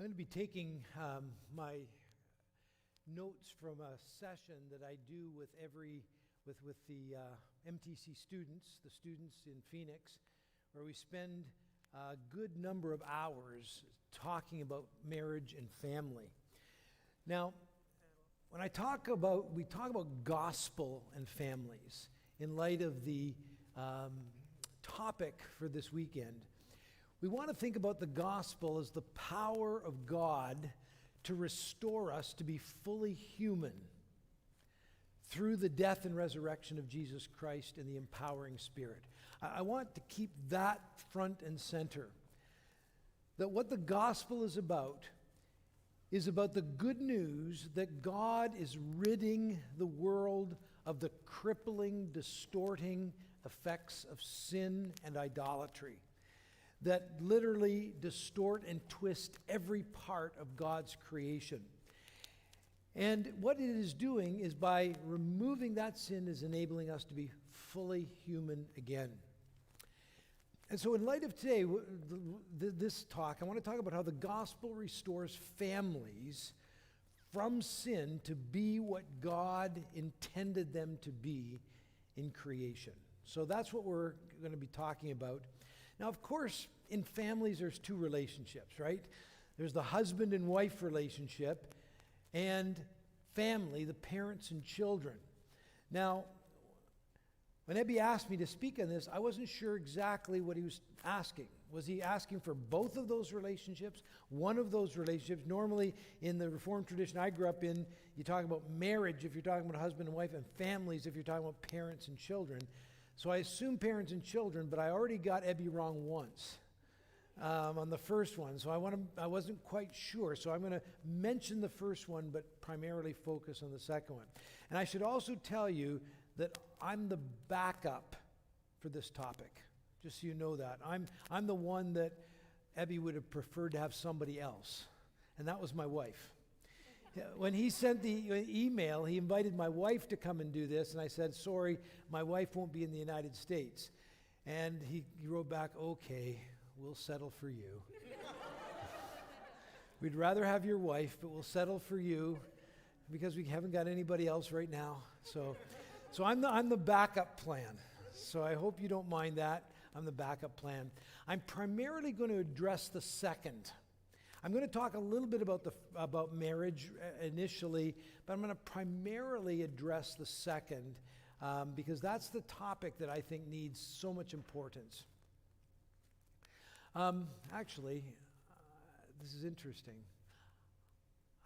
I'm going to be taking my notes from a session that I do with the MTC students, the students in Phoenix, where we spend a good number of hours talking about marriage and family. Now, when we talk about gospel and families in light of the topic for this weekend. We want to think about the gospel as the power of God to restore us to be fully human through the death and resurrection of Jesus Christ and the empowering Spirit. I want to keep that front and center. That what the gospel is about the good news that God is ridding the world of the crippling, distorting effects of sin and idolatry that literally distort and twist every part of God's creation. And what it is doing is by removing that sin is enabling us to be fully human again. And so in light of today, this talk, I want to talk about how the gospel restores families from sin to be what God intended them to be in creation. So that's what we're going to be talking about. Now, of course, in families, there's two relationships, right? There's the husband and wife relationship and family, the parents and children. Now, when Ebby asked me to speak on this, I wasn't sure exactly what he was asking. Was he asking for both of those relationships? One of those relationships? Normally, in the Reformed tradition I grew up in, you talk about marriage if you're talking about husband and wife, and families if you're talking about parents and children. So I assume parents and children, but I already got Ebby wrong once on the first one. So I wasn't quite sure. So I'm going to mention the first one, but primarily focus on the second one. And I should also tell you that I'm the backup for this topic, just so you know that. I'm the one that Ebby would have preferred to have somebody else, and that was my wife. When he sent the email, he invited my wife to come and do this, and I said, sorry, my wife won't be in the United States. And he wrote back, okay, we'll settle for you. We'd rather have your wife, but we'll settle for you because we haven't got anybody else right now. So I'm the backup plan. So I hope you don't mind that. I'm the backup plan. I'm primarily going to address the second. I'm going to talk a little bit about marriage initially, but I'm going to primarily address the second because that's the topic that I think needs so much importance. Actually, this is interesting.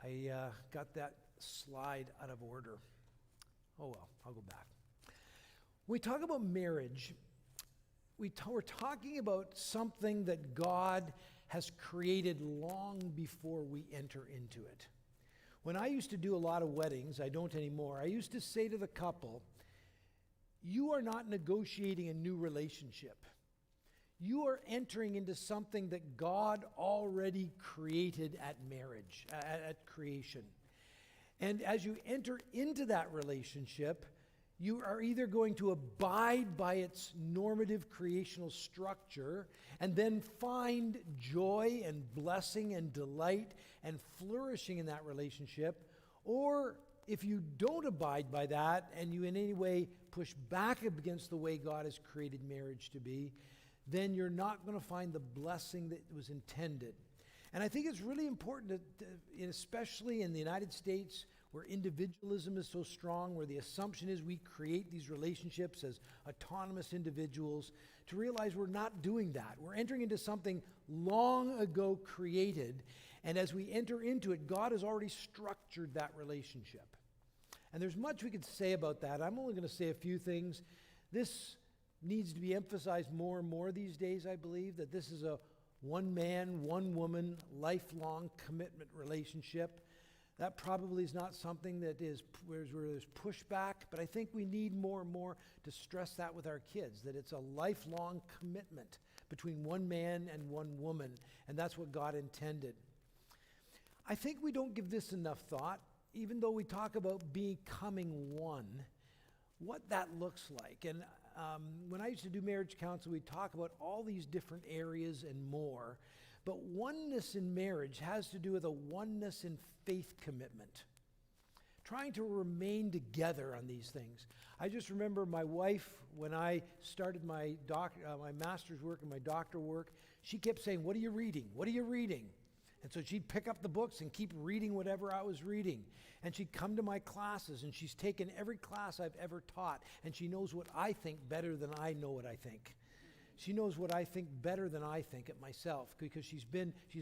I got that slide out of order. Oh well, I'll go back. When we talk about marriage, we're talking about something that God has created long before we enter into it. When I used to do a lot of weddings, I don't anymore, I used to say to the couple, you are not negotiating a new relationship. You are entering into something that God already created at marriage, at creation. And as you enter into that relationship, you are either going to abide by its normative creational structure and then find joy and blessing and delight and flourishing in that relationship, or if you don't abide by that and you in any way push back against the way God has created marriage to be, then you're not going to find the blessing that was intended. And I think it's really important, especially in the United States, where individualism is so strong, where the assumption is we create these relationships as autonomous individuals, to realize we're not doing that. We're entering into something long ago created, and as we enter into it, God has already structured that relationship. And there's much we could say about that. I'm only going to say a few things. This needs to be emphasized more and more these days, I believe, that this is a one man, one woman, lifelong commitment relationship. That probably is not something that is where there's pushback, but I think we need more and more to stress that with our kids, that it's a lifelong commitment between one man and one woman, and that's what God intended. I think we don't give this enough thought, even though we talk about becoming one, what that looks like. And when I used to do marriage counseling, we'd talk about all these different areas and more. But oneness in marriage has to do with a oneness in faith commitment. Trying to remain together on these things. I just remember my wife, when I started my master's work and my doctoral work, she kept saying, "What are you reading? What are you reading?" And so she'd pick up the books and keep reading whatever I was reading. And she'd come to my classes, and she's taken every class I've ever taught, and she knows what I think better than I know what I think. She knows what I think better than I think it myself, because she's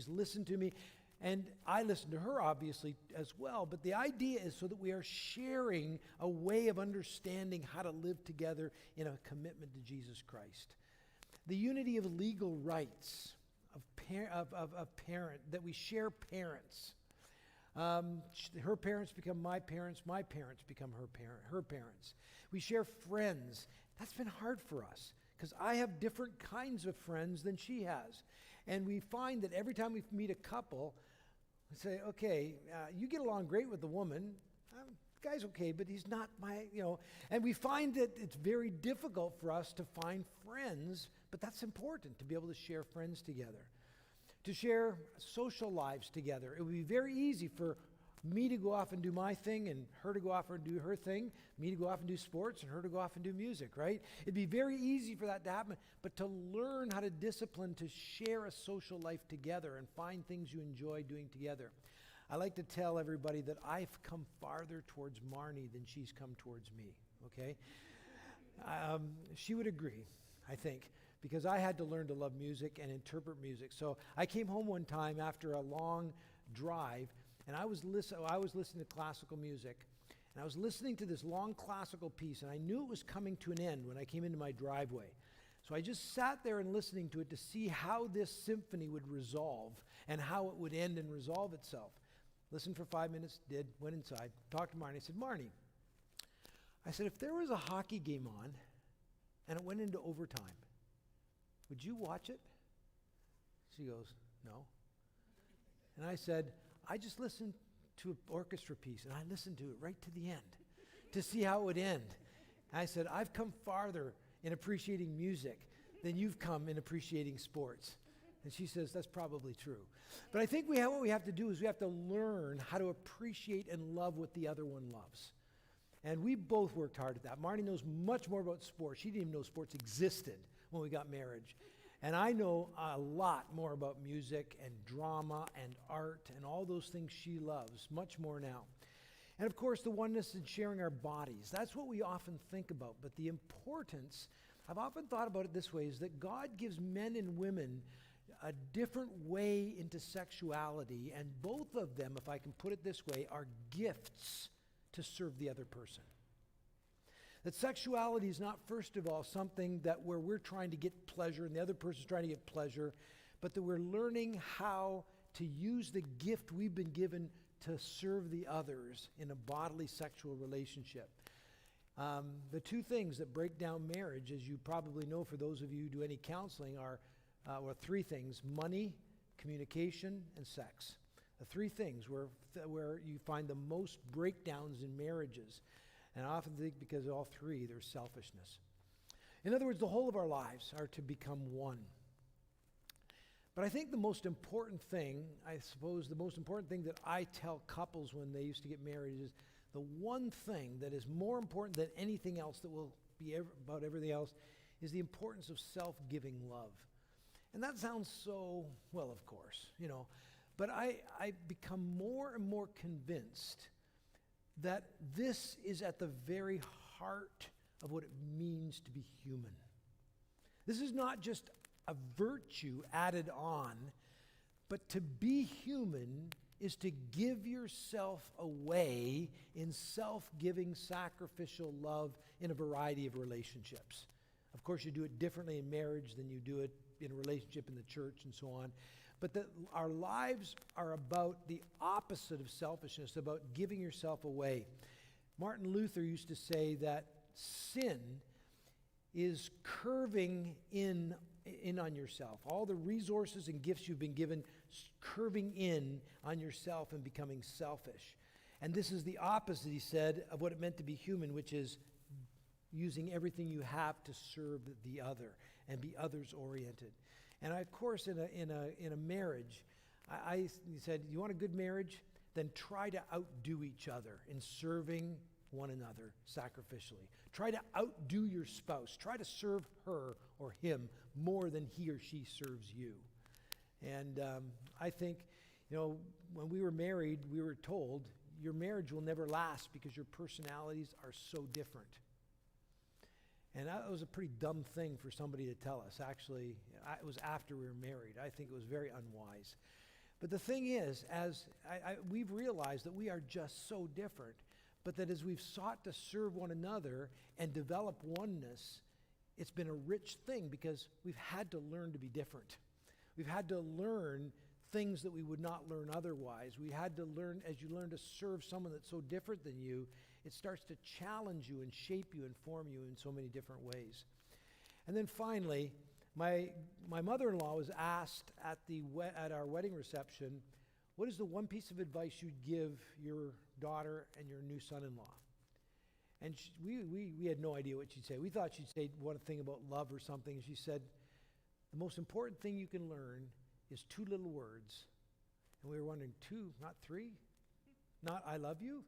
listened to me, and I listen to her obviously as well. But the idea is so that we are sharing a way of understanding how to live together in a commitment to Jesus Christ. The unity of legal rights of parent, that we share parents. Her parents become my parents become her parents. We share friends. That's been hard for us because I have different kinds of friends than she has. And we find that every time we meet a couple, we say, okay, you get along great with the woman. The guy's okay, but he's not and we find that it's very difficult for us to find friends, but that's important to be able to share friends together, to share social lives together. It would be very easy for me to go off and do my thing and her to go off and do her thing, me to go off and do sports and her to go off and do music, right? It'd be very easy for that to happen, but to learn how to discipline, to share a social life together and find things you enjoy doing together. I like to tell everybody that I've come farther towards Marnie than she's come towards me, okay? She would agree, I think, because I had to learn to love music and interpret music. So I came home one time after a long drive, and I was listening to classical music, and I was listening to this long classical piece, and I knew it was coming to an end when I came into my driveway. So I just sat there and listening to it to see how this symphony would resolve and how it would end and resolve itself. Listened for 5 minutes, went inside, talked to Marnie. I said, Marnie, if there was a hockey game on and it went into overtime, would you watch it? She goes, no. And I said, I just listened to an orchestra piece, and I listened to it right to the end to see how it would end. And I said, I've come farther in appreciating music than you've come in appreciating sports. And she says, that's probably true. But I think what we have to do is we have to learn how to appreciate and love what the other one loves. And we both worked hard at that. Marnie knows much more about sports. She didn't even know sports existed when we got married. And I know a lot more about music and drama and art and all those things she loves, much more now. And of course, the oneness in sharing our bodies. That's what we often think about. But the importance, I've often thought about it this way, is that God gives men and women a different way into sexuality, and both of them, if I can put it this way, are gifts to serve the other person. That sexuality is not, first of all, something where we're trying to get pleasure and the other person's trying to get pleasure, but that we're learning how to use the gift we've been given to serve the others in a bodily sexual relationship. The two things that break down marriage, as you probably know for those of you who do any counseling, are three things: money, communication, and sex. The three things where you find the most breakdowns in marriages. And I often think because of all three, there's selfishness. In other words, the whole of our lives are to become one. But I think the most important thing that I tell couples when they used to get married is the one thing that is more important than anything else that will be about everything else is the importance of self-giving love. And that sounds so, well, of course, but I become more and more convinced that this is at the very heart of what it means to be human. This is not just a virtue added on, but to be human is to give yourself away in self-giving, sacrificial love in a variety of relationships. Of course, you do it differently in marriage than you do it in a relationship in the church and so on. But that our lives are about the opposite of selfishness, about giving yourself away. Martin Luther used to say that sin is curving in on yourself. All the resources and gifts you've been given, curving in on yourself and becoming selfish. And this is the opposite, he said, of what it meant to be human, which is using everything you have to serve the other and be others-oriented. And of course, in a marriage, he said, you want a good marriage? Then try to outdo each other in serving one another sacrificially. Try to outdo your spouse. Try to serve her or him more than he or she serves you. And I think, when we were married, we were told, your marriage will never last because your personalities are so different. And that was a pretty dumb thing for somebody to tell us. Actually, it was after we were married. I think it was very unwise. But the thing is, we've realized that we are just so different, but that as we've sought to serve one another and develop oneness, it's been a rich thing because we've had to learn to be different. We've had to learn things that we would not learn otherwise. We had to learn, as you learn to serve someone that's so different than you, it starts to challenge you and shape you and form you in so many different ways. And then finally, my mother-in-law was asked at our wedding reception, what is the one piece of advice you'd give your daughter and your new son-in-law? And we had no idea what she'd say. We thought she'd say one thing about love or something. And she said, the most important thing you can learn is 2 little words. And we were wondering, 2, not 3? Not I love you?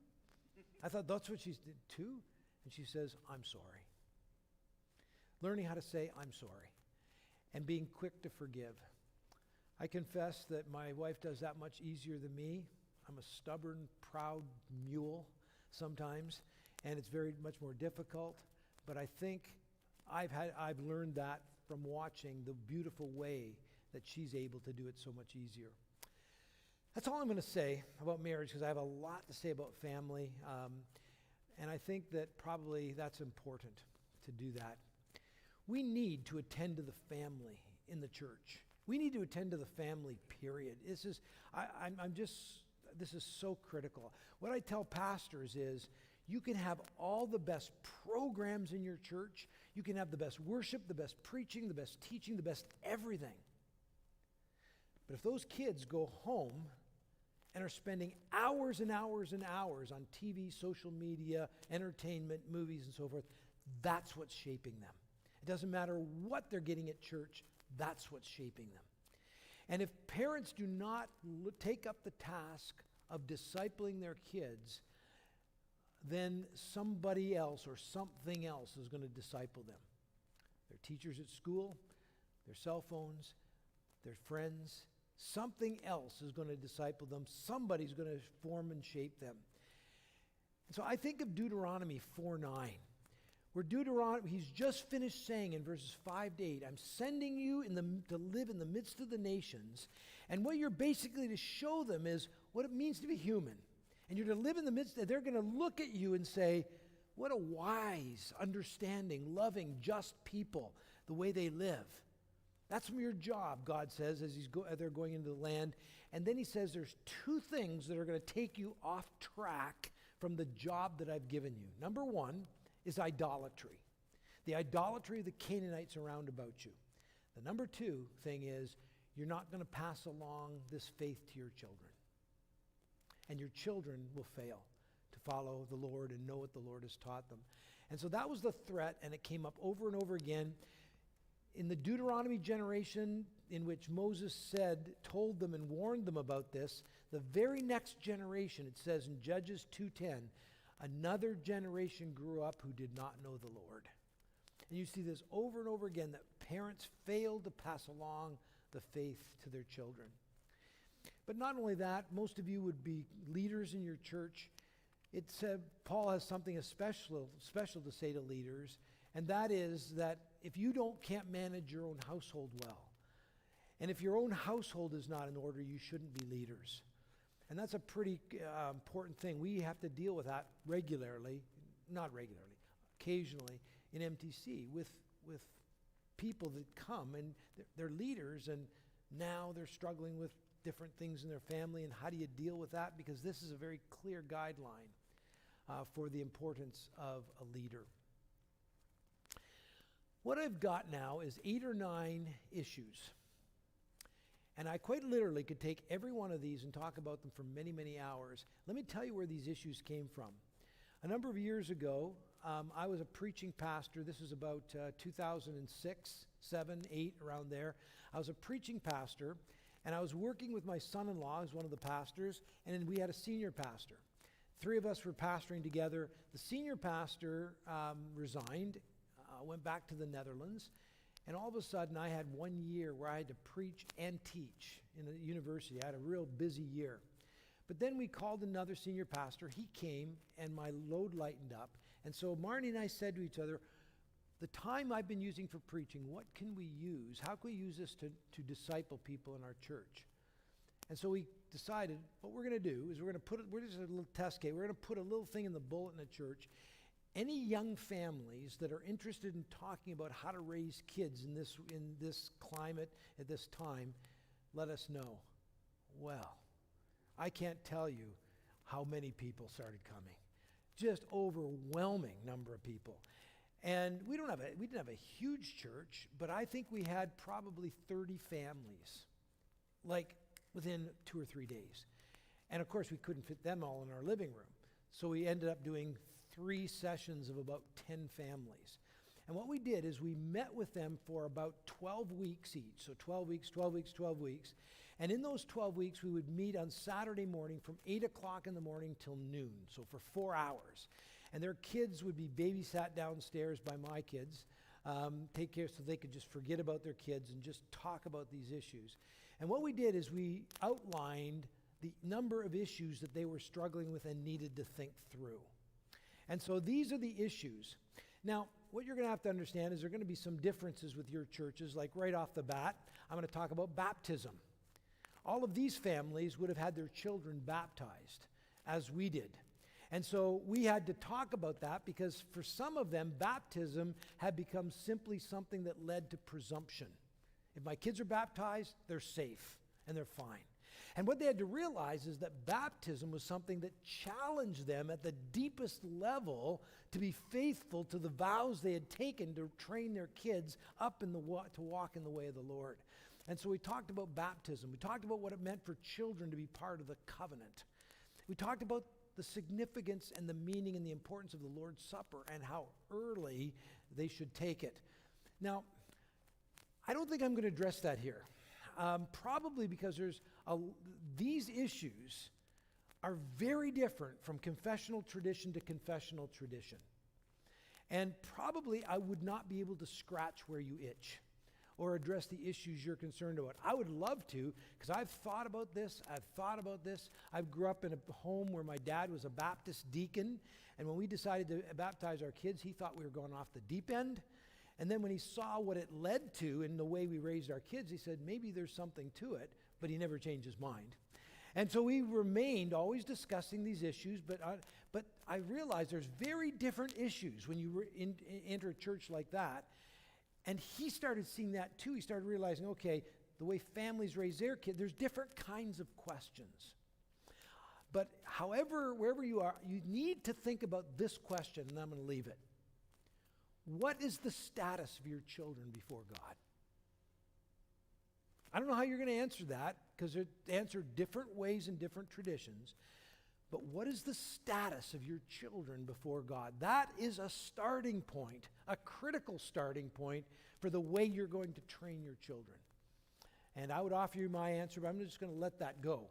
I thought that's what she did, 2? And she says, I'm sorry. Learning how to say, I'm sorry. And being quick to forgive. I confess that my wife does that much easier than me. I'm a stubborn, proud mule sometimes, and it's very much more difficult. But I think I've learned that from watching the beautiful way that she's able to do it so much easier. That's all I'm going to say about marriage, because I have a lot to say about family, and I think that probably that's important to do that. We need to attend to the family in the church. We need to attend to the family, period. This is so critical. What I tell pastors is, you can have all the best programs in your church. You can have the best worship, the best preaching, the best teaching, the best everything. But if those kids go home and are spending hours and hours and hours on TV, social media, entertainment, movies, and so forth, that's what's shaping them. It doesn't matter what they're getting at church, that's what's shaping them. And if parents do not take up the task of discipling their kids, then somebody else or something else is going to disciple them. Their teachers at school, their cell phones, their friends, something else is going to disciple them. Somebody's going to form and shape them. And so I think of Deuteronomy 4:9, where he's just finished saying in verses 5 to 8, I'm sending you to live in the midst of the nations. And what you're basically to show them is what it means to be human. And you're to live in the midst, they're going to look at you and say, what a wise, understanding, loving, just people, the way they live. That's your job, God says, as they're going into the land. And then he says there's 2 things that are going to take you off track from the job that I've given you. Number 1 is idolatry. The idolatry of the Canaanites around about you. The number 2 thing is you're not going to pass along this faith to your children. And your children will fail to follow the Lord and know what the Lord has taught them. And so that was the threat, and it came up over and over again. In the Deuteronomy generation in which Moses told them and warned them about this, the very next generation, it says in Judges 2:10, another generation grew up who did not know the Lord. And you see this over and over again, that parents failed to pass along the faith to their children. But not only that, most of you would be leaders in your church. It said Paul has something special to say to leaders, and that is that if you can't manage your own household well, and if your own household is not in order, you shouldn't be leaders. And that's a pretty important thing. We have to deal with that occasionally in MTC with people that come and they're leaders, and now they're struggling with different things in their family, and how do you deal with that? Because this is a very clear guideline for the importance of a leader. What I've got now is 8 or 9 issues. And I quite literally could take every one of these and talk about them for many, many hours. Let me tell you where these issues came from. A number of years ago, I was a preaching pastor. This was about 2006, 7, 8, around there. I was a preaching pastor, and I was working with my son-in-law, who's one of the pastors, and then we had a senior pastor. Three of us were pastoring together. The senior pastor resigned, went back to the Netherlands, and all of a sudden I had 1 year where I had to preach and teach in a university. I had a real busy year. But then we called another senior pastor. He came, and my load lightened up. And so Marnie and I said to each other, the time I've been using for preaching, what can we use? How can we use this to disciple people in our church? And so we decided what we're going to do is we're just a little test case. We're going to put a little thing in the bulletin at church. Any young families that are interested in talking about how to raise kids in this climate at this time, let us know. Well, I can't tell you how many people started coming. Just overwhelming number of people. And we didn't have a huge church, but I think we had probably 30 families, like within 2 or 3 days. And of course, we couldn't fit them all in our living room. So we ended up doing 3 sessions of about 10 families. And what we did is we met with them for about 12 weeks each. So 12 weeks, 12 weeks, 12 weeks. And in those 12 weeks, we would meet on Saturday morning from 8 o'clock in the morning till noon, so for 4 hours. And their kids would be babysat downstairs by my kids, take care so they could just forget about their kids and just talk about these issues. And what we did is we outlined the number of issues that they were struggling with and needed to think through. And so these are the issues. Now, what you're going to have to understand is there are going to be some differences with your churches. Like right off the bat, I'm going to talk about baptism. All of these families would have had their children baptized, as we did. And so we had to talk about that because for some of them, baptism had become simply something that led to presumption. If my kids are baptized, they're safe and they're fine. And what they had to realize is that baptism was something that challenged them at the deepest level to be faithful to the vows they had taken to train their kids up to walk in the way of the Lord. And so we talked about baptism. We talked about what it meant for children to be part of the covenant. We talked about the significance and the meaning and the importance of the Lord's Supper and how early they should take it. Now, I don't think I'm going to address that here. Probably because these issues are very different from confessional tradition to confessional tradition. And probably I would not be able to scratch where you itch or address the issues you're concerned about. I would love to, because I've thought about this. I grew up in a home where my dad was a Baptist deacon, and when we decided to baptize our kids, he thought we were going off the deep end. And then when he saw what it led to in the way we raised our kids, he said, maybe there's something to it, but he never changed his mind. And so we remained always discussing these issues, but I realized there's very different issues when you enter a church like that. And he started seeing that too. He started realizing, okay, the way families raise their kids, there's different kinds of questions. But however, wherever you are, you need to think about this question, and I'm going to leave it. What is the status of your children before God? I don't know how you're going to answer that, because they're answered different ways in different traditions. But what is the status of your children before God? That is a starting point, a critical starting point for the way you're going to train your children. And I would offer you my answer, but I'm just going to let that go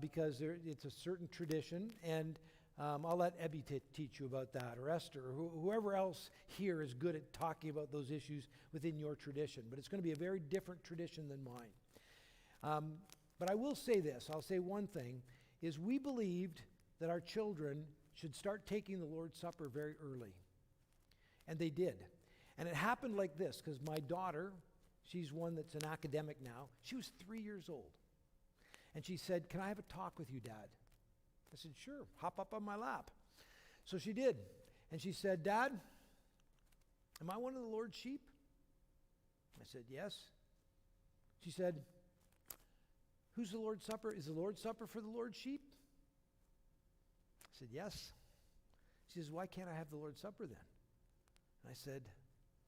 because it's a certain tradition, and I'll let Ebby teach you about that, or Esther, or whoever else here is good at talking about those issues within your tradition. But it's going to be a very different tradition than mine. But I will say this. I'll say one thing, is we believed that our children should start taking the Lord's Supper very early. And they did. And it happened like this, because my daughter, she's one that's an academic now, she was 3 years old. And she said, "Can I have a talk with you, Dad?" I said, "Sure, hop up on my lap." So she did. And she said, "Dad, am I one of the Lord's sheep?" I said, "Yes." She said, "Who's the Lord's Supper? Is the Lord's Supper for the Lord's sheep?" I said, "Yes." She says, "Why can't I have the Lord's Supper then?" And I said,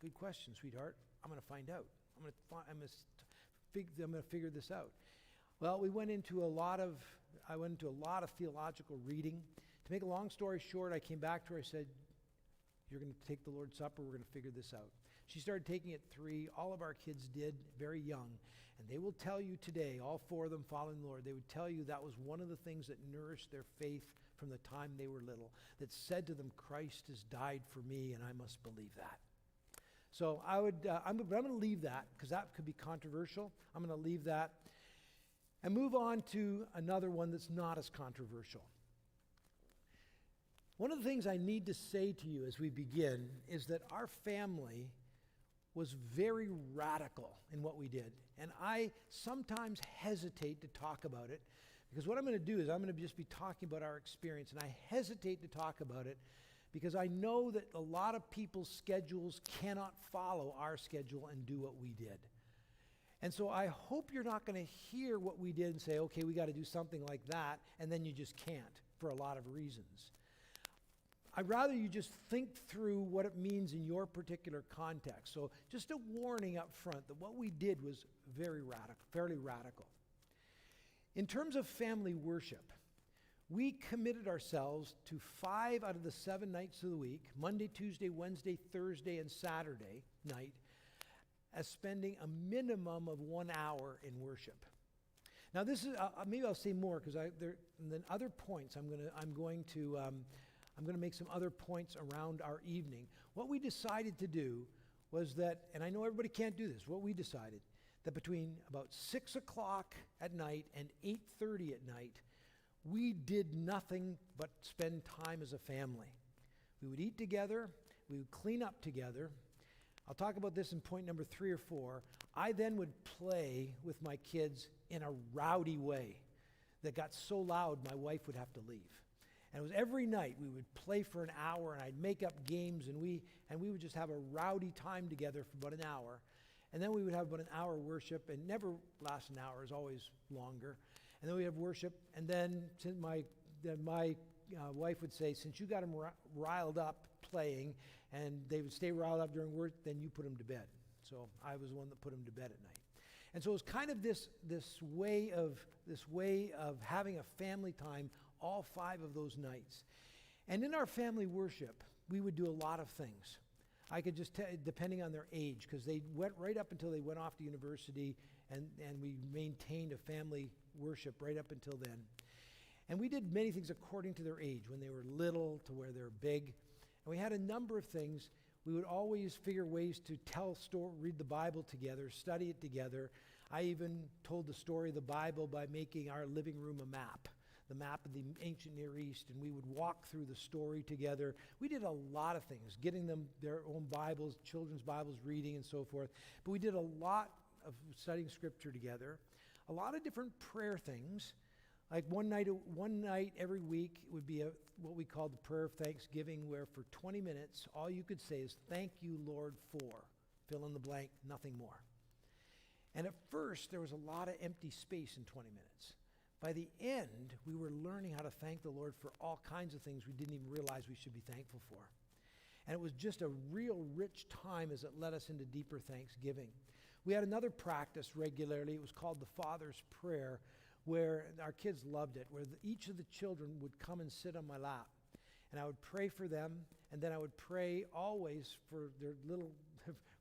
"Good question, sweetheart. I'm going to find out. I'm going to figure this out." Well, I went into a lot of theological reading. To make a long story short, I came back to her. I said, You're going to take the Lord's Supper. We're going to figure this out. She started taking it 3. All of our kids did, very young. And they will tell you today, all 4 of them following the Lord, they would tell you that was one of the things that nourished their faith from the time they were little, that said to them, Christ has died for me, and I must believe that. So I'm going to leave that, because that could be controversial. I'm going to leave that and move on to another one that's not as controversial. One of the things I need to say to you as we begin is that our family was very radical in what we did. And I sometimes hesitate to talk about it, because what I'm going to do is I'm going to just be talking about our experience, and I hesitate to talk about it because I know that a lot of people's schedules cannot follow our schedule and do what we did. And so I hope you're not going to hear what we did and say, okay, we got to do something like that, and then you just can't for a lot of reasons. I'd rather you just think through what it means in your particular context. So just a warning up front that what we did was very radical, fairly radical. In terms of family worship, we committed ourselves to 5 out of the 7 nights of the week, Monday, Tuesday, Wednesday, Thursday, and Saturday night, as spending a minimum of 1 hour in worship. Now this is, maybe I'll say more, because then other points I'm going to make some other points around our evening. What we decided to do was that, and I know everybody can't do this, what we decided, that between about 6 o'clock at night and 8:30 at night, we did nothing but spend time as a family. We would eat together, we would clean up together. I'll talk about this in point number 3 or 4. I then would play with my kids in a rowdy way that got so loud my wife would have to leave. And it was every night we would play for an hour, and I'd make up games, and we would just have a rowdy time together for about an hour. And then we would have about an hour worship, and never lasts an hour, it's always longer. And then we have worship, and then my wife would say, since you got them riled up playing, and they would stay riled up during work, then you put them to bed. So I was the one that put them to bed at night. And so it was kind of this way of having a family time all 5 of those nights. And in our family worship, we would do a lot of things. I could just tell, depending on their age, because they went right up until they went off to university, and we maintained a family worship right up until then. And we did many things according to their age, when they were little to where they're big. And we had a number of things. We would always figure ways to read the Bible together, study it together. I even told the story of the Bible by making our living room a map of the ancient Near East, and we would walk through the story together. We did a lot of things, getting them their own Bibles, children's Bibles, reading and so forth. But we did a lot of studying Scripture together, a lot of different prayer things. Like one night every week would be what we called the prayer of thanksgiving, where for 20 minutes, all you could say is, thank you, Lord, for, fill in the blank, nothing more. And at first, there was a lot of empty space in 20 minutes. By the end, we were learning how to thank the Lord for all kinds of things we didn't even realize we should be thankful for. And it was just a real rich time as it led us into deeper thanksgiving. We had another practice regularly. It was called the Father's Prayer, where our kids loved it, where each of the children would come and sit on my lap. And I would pray for them, and then I would pray always for their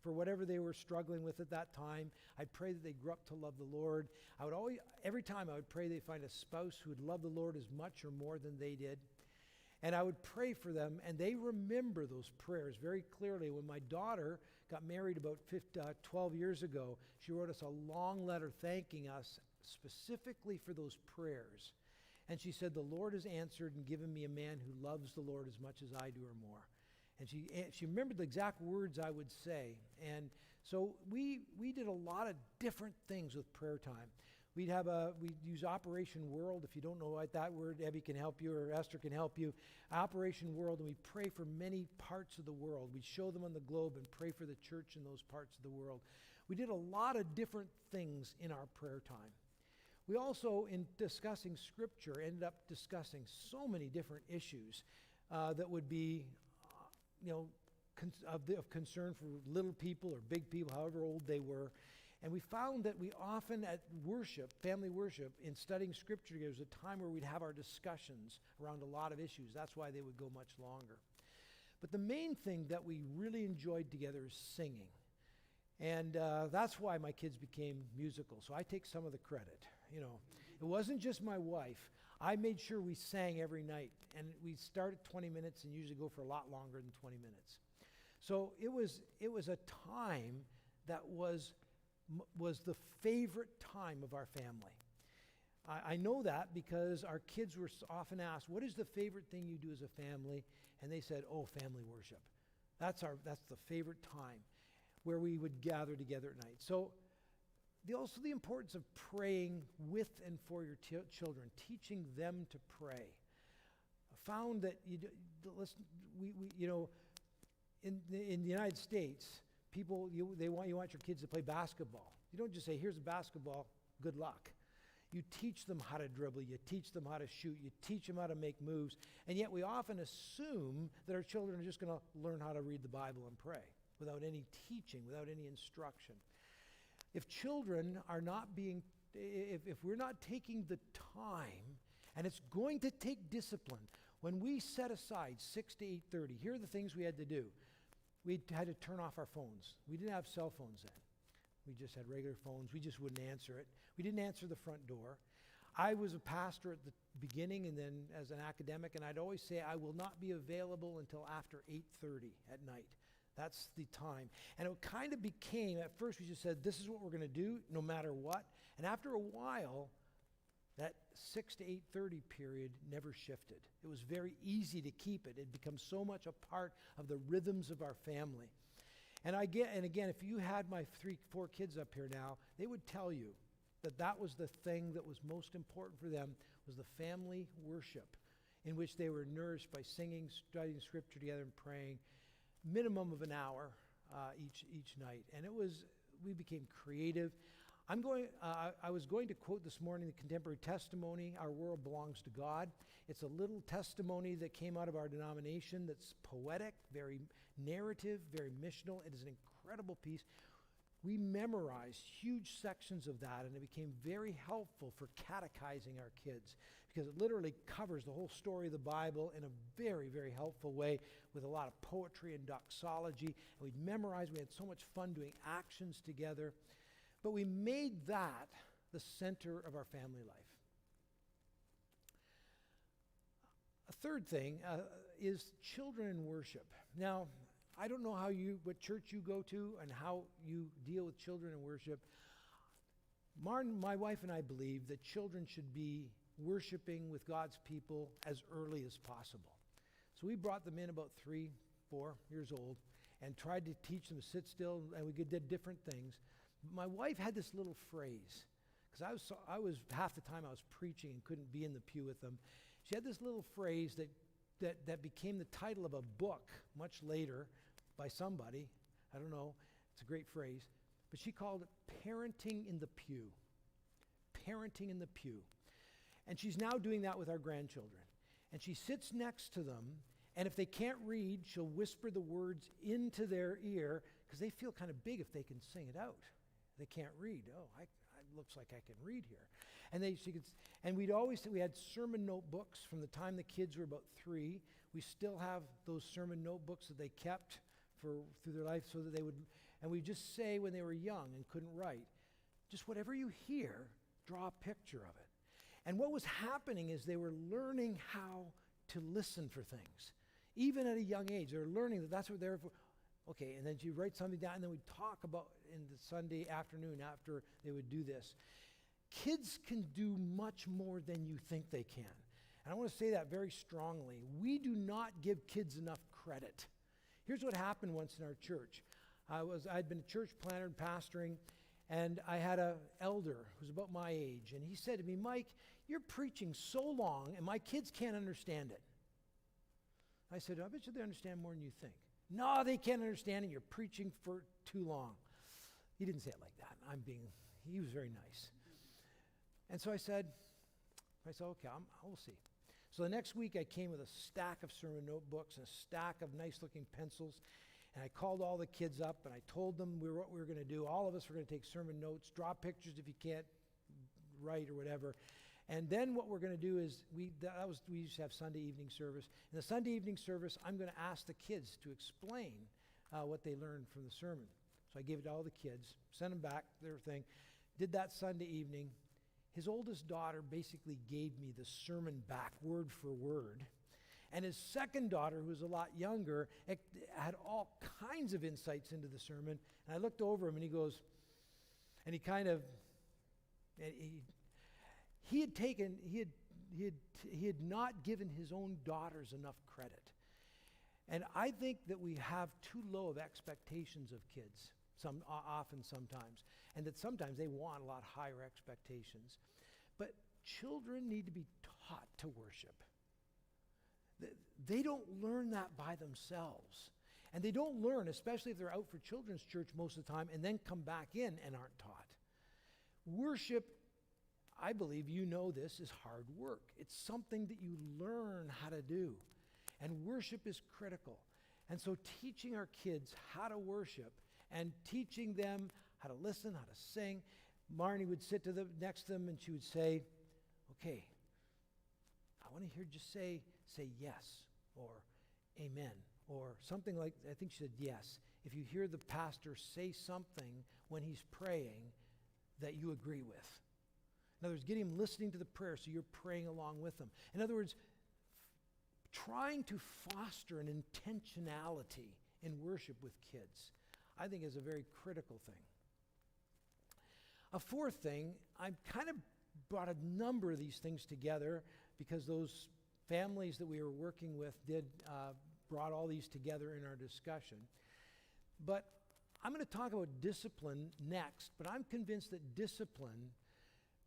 for whatever they were struggling with at that time. I'd pray that they grew up to love the Lord. Every time I would pray they find a spouse who would love the Lord as much or more than they did. And I would pray for them, and they remember those prayers very clearly. When my daughter got married about 12 years ago, she wrote us a long letter thanking us specifically for those prayers. And she said, the Lord has answered and given me a man who loves the Lord as much as I do or more. And she remembered the exact words I would say. And so we did a lot of different things with prayer time. We'd use Operation World. If you don't know what that word, Abby can help you, or Esther can help you. Operation World, and we pray for many parts of the world. We'd show them on the globe and pray for the church in those parts of the world. We did a lot of different things in our prayer time. We also, in discussing Scripture, ended up discussing so many different issues that would be of concern for little people or big people, however old they were. And we found that we often at worship, family worship, in studying Scripture, there was a time where we'd have our discussions around a lot of issues. That's why they would go much longer. But the main thing that we really enjoyed together is singing. And that's why my kids became musical. So I take some of the credit. You know, it wasn't just my wife. I made sure we sang every night. And we start at 20 minutes and usually go for a lot longer than 20 minutes. So it was a time that was the favorite time of our family. I know that because our kids were often asked, what is the favorite thing you do as a family? And they said, oh, family worship. That's the favorite time where we would gather together at night. So also the importance of praying with and for your children, teaching them to pray. I found that in the United States, people you want your kids to play basketball. You don't just say, here's a basketball, good luck. You teach them how to dribble, you teach them how to shoot, you teach them how to make moves, and yet we often assume that our children are just going to learn how to read the Bible and pray without any teaching, without any instruction. If children are not being, if we're not taking the time, and it's going to take discipline, when we set aside 6 to 8:30, here are the things we had to do. We had to turn off our phones. We didn't have cell phones then. We just had regular phones. We just wouldn't answer it. We didn't answer the front door. I was a pastor at the beginning and then as an academic, and I'd always say I will not be available until after 8:30 at night. That's the time. And it kind of became, at first we just said, this is what we're going to do no matter what. And after a while, that 6 to 8:30 period never shifted. It was very easy to keep it. It becomes so much a part of the rhythms of our family. And again, if you had my 4 kids up here now, they would tell you that was the thing that was most important for them, was the family worship in which they were nourished by singing, studying scripture together and praying, minimum of an hour each night. And we became creative. I was going to quote this morning the contemporary testimony, Our World Belongs to God. It's a little testimony that came out of our denomination that's poetic, very narrative, very missional. It is an incredible piece. We memorized huge sections of that, and it became very helpful for catechizing our kids because it literally covers the whole story of the Bible in a very, very helpful way with a lot of poetry and doxology. And we'd memorize. We had so much fun doing actions together. But we made that the center of our family life. A third thing is children in worship. Now, I don't know what church you go to and how you deal with children in worship. Martin, my wife and I believe that children should be worshiping with God's people as early as possible. So we brought them in about 3, 4 years old and tried to teach them to sit still, and we did different things. My wife had this little phrase, because I was half the time I was preaching and couldn't be in the pew with them. She had this little phrase that became the title of a book much later by somebody. I don't know. It's a great phrase. But she called it Parenting in the Pew. Parenting in the Pew. And she's now doing that with our grandchildren. And she sits next to them, and if they can't read, she'll whisper the words into their ear because they feel kind of big if they can sing it out. They can't read. Oh, it looks like I can read here. And we had sermon notebooks from the time the kids were about 3. We still have those sermon notebooks that they kept through their life so that they would, and we just say when they were young and couldn't write, just whatever you hear, draw a picture of it. And what was happening is they were learning how to listen for things. Even at a young age, they were learning that that's what they're for. Okay, and then you write something down, and then we'd talk about in the Sunday afternoon after they would do this. Kids can do much more than you think they can. And I want to say that very strongly. We do not give kids enough credit. Here's what happened once in our church. I'd been a church planter and pastoring, and I had an elder who was about my age, and he said to me, Mike, you're preaching so long, and my kids can't understand it. I said, I bet you they understand more than you think. No, they can't understand it. You're preaching for too long. He didn't say it like that. He was very nice. And so I said, okay, we'll see. So the next week I came with a stack of sermon notebooks and a stack of nice-looking pencils, and I called all the kids up, and I told them what we were going to do. All of us were going to take sermon notes, draw pictures if you can't write or whatever. And then what we're going to do is, we used to have Sunday evening service. In the Sunday evening service, I'm going to ask the kids to explain what they learned from the sermon. So I gave it to all the kids, sent them back their thing, did that Sunday evening. His oldest daughter basically gave me the sermon back word for word. And his second daughter, who was a lot younger, had all kinds of insights into the sermon. And I looked over him and he goes, and he kind of, he had not given his own daughters enough credit. And I think that we have too low of expectations of kids, sometimes, and that sometimes they want a lot higher expectations. But children need to be taught to worship. They don't learn that by themselves. And they don't learn, especially if they're out for children's church most of the time, and then come back in and aren't taught. Worship, I believe you know this, is hard work. It's something that you learn how to do. And worship is critical. And so teaching our kids how to worship and teaching them how to listen, how to sing. Marnie would sit next to them and she would say, okay, I want to hear just say yes or amen or something like, I think she said yes. If you hear the pastor say something when he's praying that you agree with. In other words, getting him listening to the prayer so you're praying along with them. In other words, trying to foster an intentionality in worship with kids, I think is a very critical thing. A fourth thing, I've kind of brought a number of these things together because those families that we were working with brought all these together in our discussion. But I'm going to talk about discipline next, but I'm convinced that discipline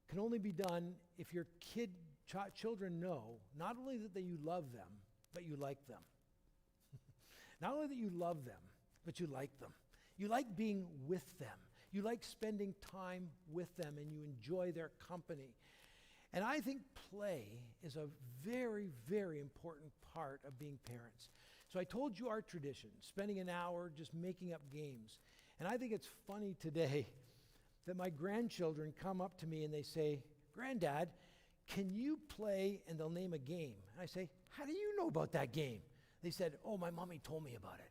can only be done if your children know not only that you love them, but you like them. Not only that you love them, but you like them. You like being with them. You like spending time with them and you enjoy their company. And I think play is a very, very important part of being parents. So I told you our tradition, spending an hour just making up games. And I think it's funny today that my grandchildren come up to me and they say, Granddad, can you play, and they'll name a game. And I say, how do you know about that game? They said, oh, my mommy told me about it.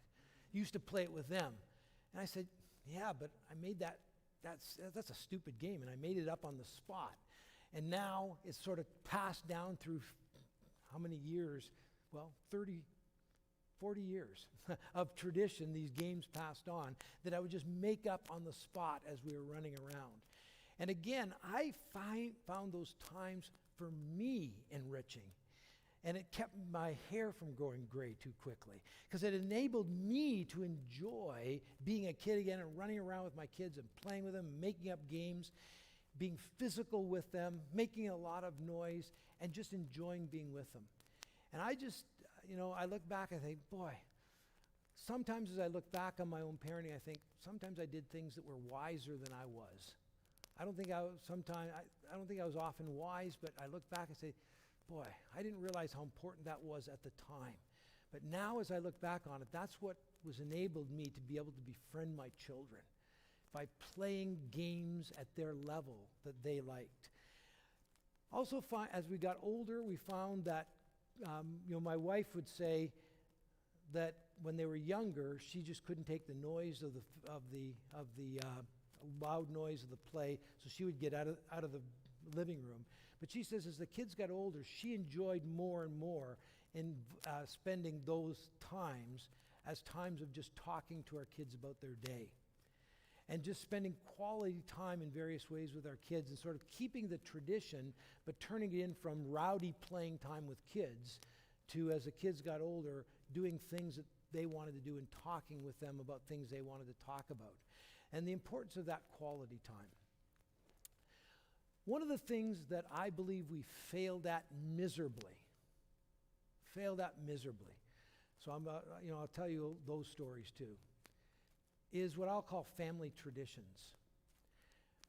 Used to play it with them. And I said, yeah, but I made that's a stupid game, and I made it up on the spot. And now it's sort of passed down through how many years? Well, 30, 40 years of tradition, these games passed on, that I would just make up on the spot as we were running around. And again, I found those times for me enriching. And it kept my hair from growing gray too quickly because it enabled me to enjoy being a kid again and running around with my kids and playing with them, making up games, being physical with them, making a lot of noise, and just enjoying being with them. And I just, I look back and think, boy, sometimes as I look back on my own parenting, I think sometimes I did things that were wiser than I was. I don't think I was often wise, but I look back and say, boy, I didn't realize how important that was at the time. But now as I look back on it, that's what was enabled me to be able to befriend my children by playing games at their level that they liked. Also, as we got older, we found that, my wife would say that when they were younger, she just couldn't take the noise of the loud noise of the play, so she would get out of the living room. But she says as the kids got older, she enjoyed more and more in spending those times as times of just talking to our kids about their day. And just spending quality time in various ways with our kids and sort of keeping the tradition, but turning it in from rowdy playing time with kids to, as the kids got older, doing things that they wanted to do and talking with them about things they wanted to talk about. And the importance of that quality time. One of the things that I believe we failed at miserably, so I'll tell you those stories too, is what I'll call family traditions.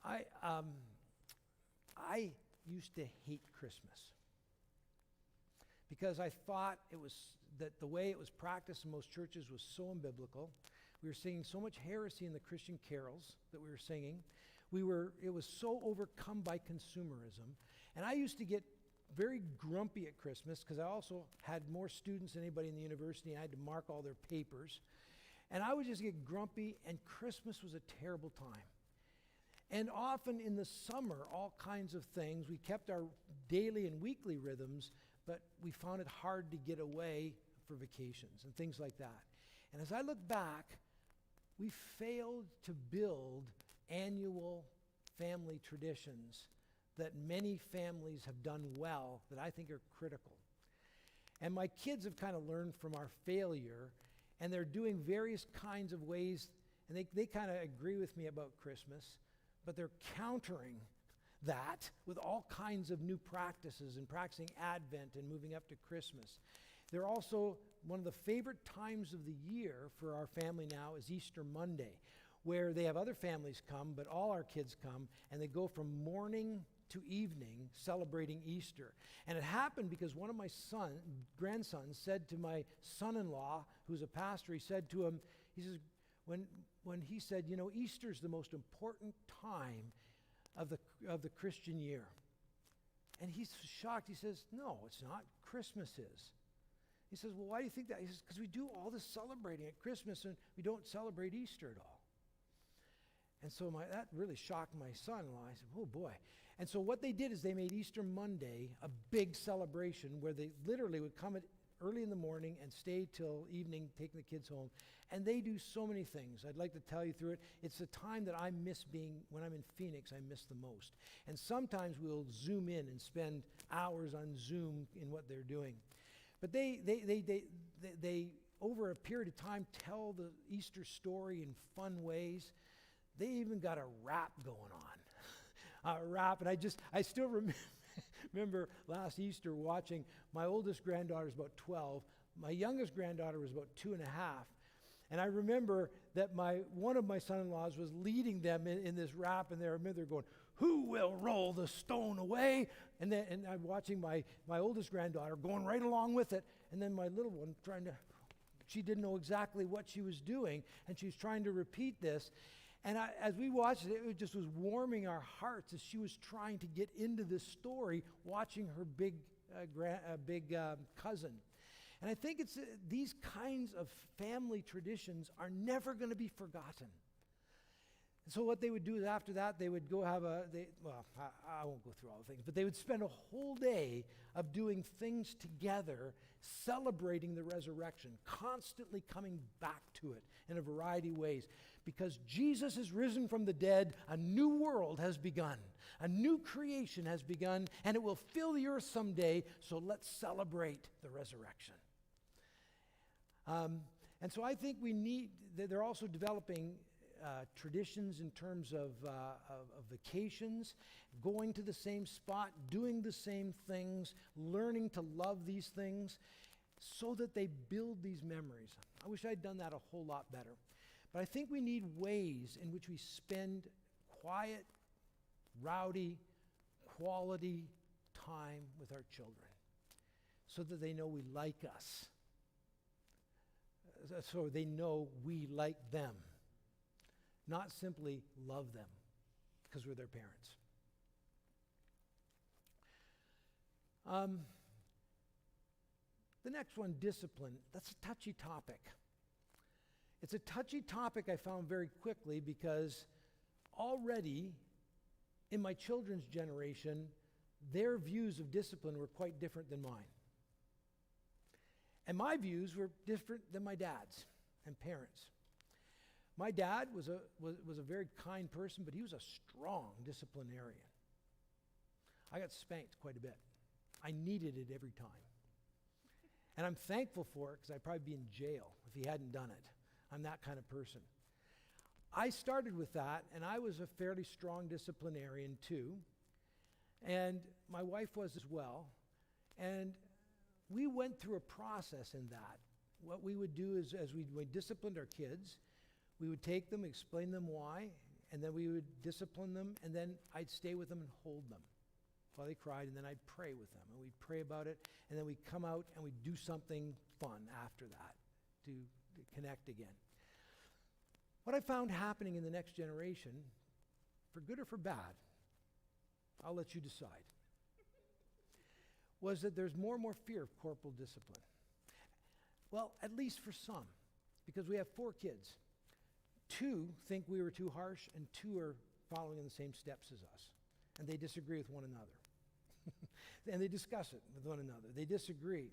I used to hate Christmas because I thought that the way it was practiced in most churches was so unbiblical. We were singing so much heresy in the Christian carols that we were singing. It was so overcome by consumerism. And I used to get very grumpy at Christmas because I also had more students than anybody in the university, and I had to mark all their papers. And I would just get grumpy, and Christmas was a terrible time. And often in the summer, all kinds of things, we kept our daily and weekly rhythms, but we found it hard to get away for vacations and things like that. And as I look back, we failed to build annual family traditions that many families have done well that I think are critical. And my kids have kind of learned from our failure, and they're doing various kinds of ways, and they kind of agree with me about Christmas, but they're countering that with all kinds of new practices and practicing Advent and moving up to Christmas. They're also, one of the favorite times of the year for our family now is Easter Monday, where they have other families come, but all our kids come, and they go from morning to evening celebrating Easter. And it happened because one of my grandsons said to my son-in-law, who's a pastor, he said to him, he says, when he said, you know, Easter's the most important time of the Christian year. And he's shocked. He says, no, it's not. Christmas is. He says, well, why do you think that? He says, because we do all this celebrating at Christmas and we don't celebrate Easter at all. And so that really shocked my son-in-law. I said, oh boy. And so what they did is they made Easter Monday a big celebration where they literally would come early in the morning and stay till evening, taking the kids home. And they do so many things. I'd like to tell you through it. It's the time that I miss when I'm in Phoenix, I miss the most. And sometimes we'll zoom in and spend hours on Zoom in what they're doing. But they over a period of time, tell the Easter story in fun ways. They even got a rap going on. A rap, and I still remember last Easter watching, my oldest granddaughter was about 12, my youngest granddaughter was about 2.5, and I remember that one of my son-in-laws was leading them in this rap, and they're going, who will roll the stone away? And I'm watching my oldest granddaughter going right along with it, and then my little one she didn't know exactly what she was doing, and she was trying to repeat this. And as we watched it, it just was warming our hearts as she was trying to get into this story, watching her big cousin. And I think it's these kinds of family traditions are never going to be forgotten. And so what they would do is after that, they would go have I won't go through all the things, but they would spend a whole day of doing things together, celebrating the resurrection, constantly coming back to it in a variety of ways. Because Jesus is risen from the dead, a new world has begun. A new creation has begun, and it will fill the earth someday, so let's celebrate the resurrection. And so I think they're also developing traditions in terms of vacations, going to the same spot, doing the same things, learning to love these things, so that they build these memories. I wish I'd done that a whole lot better. But I think we need ways in which we spend quiet, rowdy, quality time with our children so that they know we like us, so they know we like them, not simply love them because we're their parents. The next one, discipline. That's a touchy topic. It's a touchy topic I found very quickly because already in my children's generation, their views of discipline were quite different than mine. And my views were different than my dad's and parents'. My dad was a very kind person, but he was a strong disciplinarian. I got spanked quite a bit. I needed it every time. And I'm thankful for it because I'd probably be in jail if he hadn't done it. I'm that kind of person. I started with that, and I was a fairly strong disciplinarian too. And my wife was as well. And we went through a process in that. What we would do is, as we disciplined our kids, we would take them, explain them why, and then we would discipline them, and then I'd stay with them and hold them while they cried, and then I'd pray with them, and we'd pray about it, and then we'd come out and we'd do something fun after that to connect again. What I found happening in the next generation, for good or for bad, I'll let you decide. was that there's more and more fear of corporal discipline. Well, at least for some, because we have 4 kids. 2 think we were too harsh, and 2 are following in the same steps as us. And they disagree with one another. And they discuss it with one another. They disagree.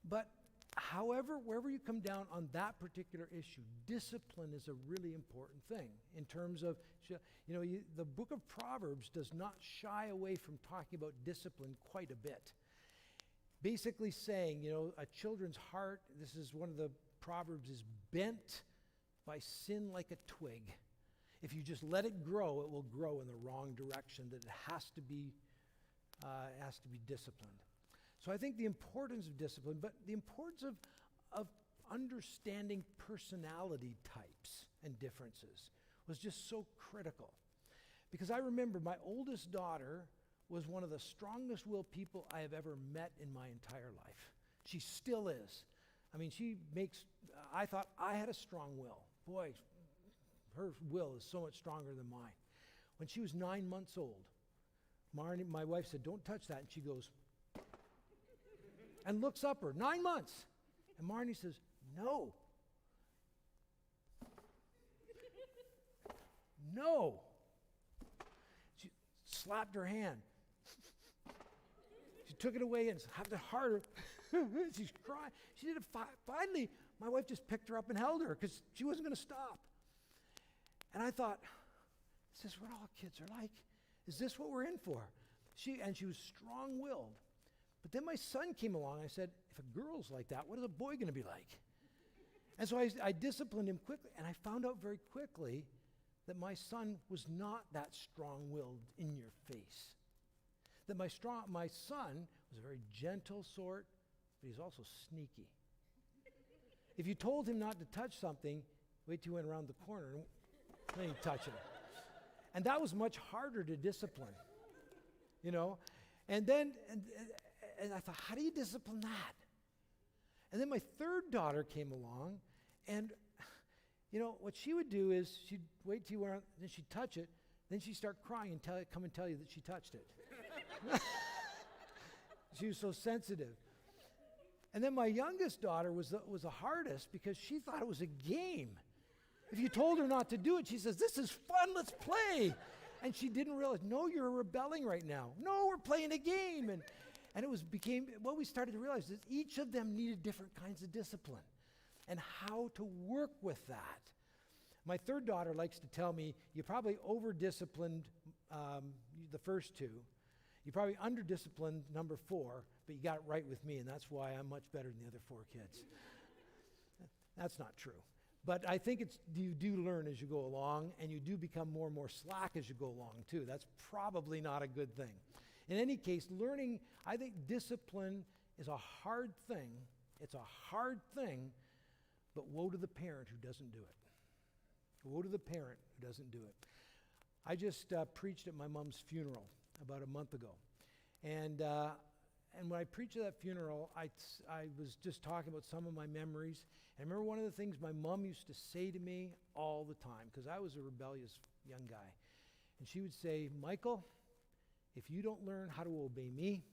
But however, wherever you come down on that particular issue, discipline is a really important thing in terms of, the book of Proverbs does not shy away from talking about discipline quite a bit. Basically saying, a children's heart, this is one of the Proverbs, is bent by sin like a twig. If you just let it grow, it will grow in the wrong direction, that it has to be disciplined. So I think the importance of discipline, but the importance of understanding personality types and differences was just so critical. Because I remember my oldest daughter was one of the strongest willed people I have ever met in my entire life. She still is. I mean, I thought I had a strong will. Boy, her will is so much stronger than mine. When she was 9 months old, Marnie, my wife said, "Don't touch that." And she goes, and looks upward, 9 months. And Marnie says, "No. No." She slapped her hand. She took it away and had it harder. She's crying. She did it finally. My wife just picked her up and held her because she wasn't going to stop. And I thought, is this what all kids are like? Is this what we're in for? She was strong-willed. But then my son came along. I said, if a girl's like that, what is a boy going to be like? And so I disciplined him quickly. And I found out very quickly that my son was not that strong-willed in your face. That my son was a very gentle sort, but he's also sneaky. If you told him not to touch something, wait till he went around the corner, and then he'd touch it. And that was much harder to discipline, And then, and I thought, how do you discipline that? And then my third daughter came along, and, what she would do is she'd wait till you went around, then she'd touch it, then she'd start crying and come and tell you that she touched it. She was so sensitive. And then my youngest daughter was the hardest because she thought it was a game. If you told her not to do it, she says, "This is fun, let's play." And she didn't realize, no, you're rebelling right now. No, we're playing a game. And what we started to realize is each of them needed different kinds of discipline and how to work with that. My third daughter likes to tell me, you probably over-disciplined the first 2. You probably under-disciplined number 4, but you got it right with me, and that's why I'm much better than the other 4 kids. That's not true. But I think you do learn as you go along, and you do become more and more slack as you go along, too. That's probably not a good thing. In any case, learning, I think discipline is a hard thing. It's a hard thing, but woe to the parent who doesn't do it. Woe to the parent who doesn't do it. I just preached at my mom's funeral about a month ago. And when I preached at that funeral, I was just talking about some of my memories. And I remember one of the things my mom used to say to me all the time, because I was a rebellious young guy. And she would say, "Michael, if you don't learn how to obey me,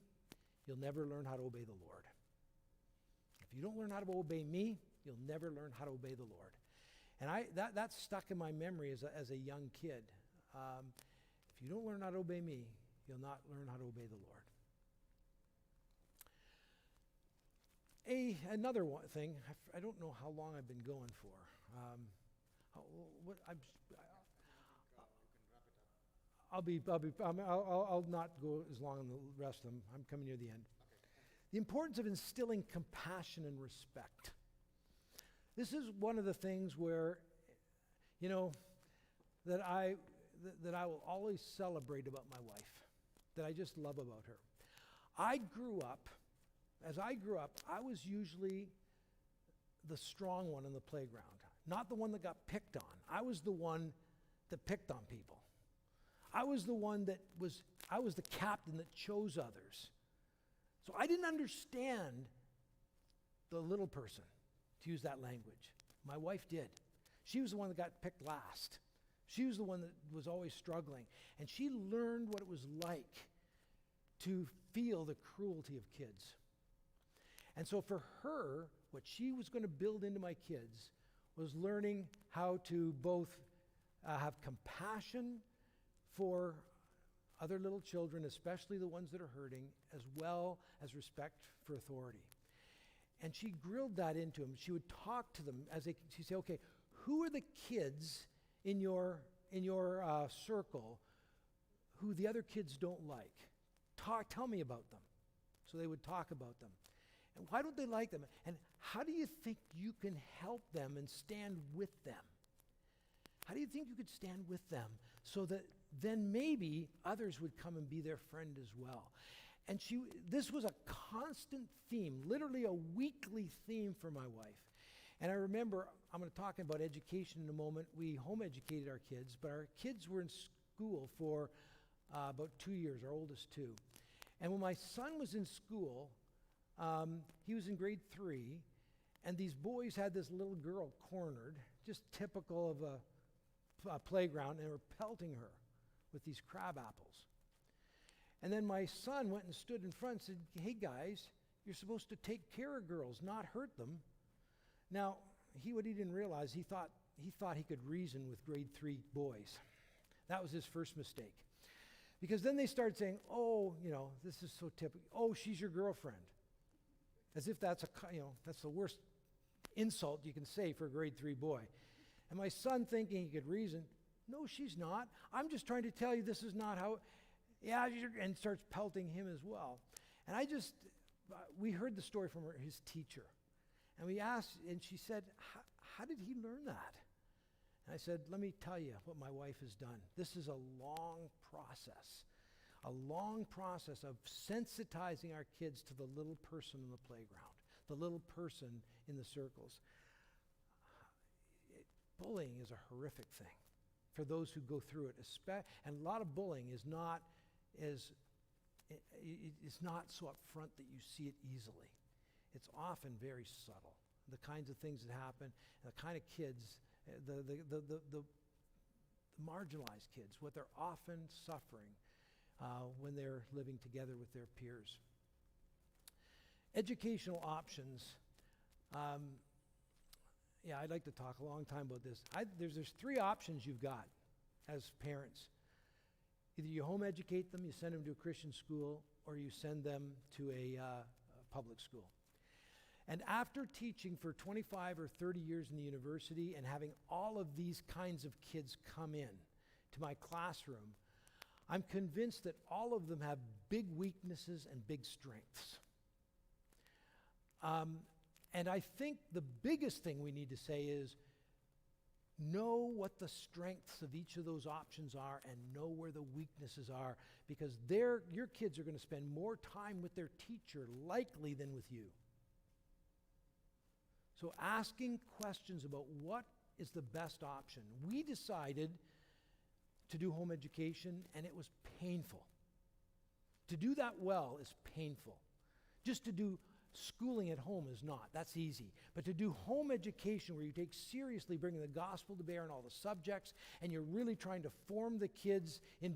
you'll never learn how to obey the Lord. If you don't learn how to obey me, you'll never learn how to obey the Lord." And that stuck in my memory as a young kid. If you don't learn how to obey me, you'll not learn how to obey the Lord. Another thing, I don't know how long I've been going for. I'll not go as long on the rest of them. I'm coming near the end. Okay. The importance of instilling compassion and respect. This is one of the things where, that I will always celebrate about my wife, that I just love about her. As I grew up, I was usually the strong one in the playground, not the one that got picked on. I was the one that picked on people. I was the one I was the captain that chose others. So I didn't understand the little person, to use that language. My wife did. She was the one that got picked last. She was the one that was always struggling. And she learned what it was like to feel the cruelty of kids. And so for her, what she was going to build into my kids was learning how to both have compassion for other little children, especially the ones that are hurting, as well as respect for authority. And she grilled that into them. She would talk to them she'd say, okay, who are the kids in your circle who the other kids don't like? Tell me about them. So they would talk about them. And why don't they like them? And how do you think you can help them and stand with them? How do you think you could stand with them so that then maybe others would come and be their friend as well? And this was a constant theme, literally a weekly theme for my wife. And I remember, I'm going to talk about education in a moment. We home educated our kids, but our kids were in school for about 2 years, our oldest two. And when my son was in school, he was in grade 3, and these boys had this little girl cornered, just typical of a playground, and they were pelting her with these crab apples. And then my son went and stood in front and said, hey guys, you're supposed to take care of girls, not hurt them. Now, what he didn't realize, he thought he could reason with grade 3 boys. That was his first mistake. Because then they started saying, oh, this is so typical. Oh, she's your girlfriend. As if that's the worst insult you can say for a grade 3 boy. And my son, thinking he could reason, no, she's not. I'm just trying to tell you this is not how, and starts pelting him as well. And we heard the story from his teacher. And we asked, and she said, how did he learn that? And I said, let me tell you what my wife has done. This is a long process of sensitizing our kids to the little person in the playground, the little person in the circles. Bullying is a horrific thing for those who go through it. And a lot of bullying is not so upfront that you see it easily. It's often very subtle. The kinds of things that happen, the kind of kids, the marginalized kids, what they're often suffering when they're living together with their peers. Educational options. I'd like to talk a long time about this. There's 3 options you've got as parents. Either you home educate them, you send them to a Christian school, or you send them to a public school. And after teaching for 25 or 30 years in the university and having all of these kinds of kids come in to my classroom, I'm convinced that all of them have big weaknesses and big strengths. And I think the biggest thing we need to say is know what the strengths of each of those options are and know where the weaknesses are, because your kids are going to spend more time with their teacher likely than with you. So asking questions about what is the best option. We decided to do home education, and it was painful. To do that well is painful. Just to do schooling at home is not. That's easy. But to do home education where you take seriously bringing the gospel to bear on all the subjects, and you're really trying to form the kids in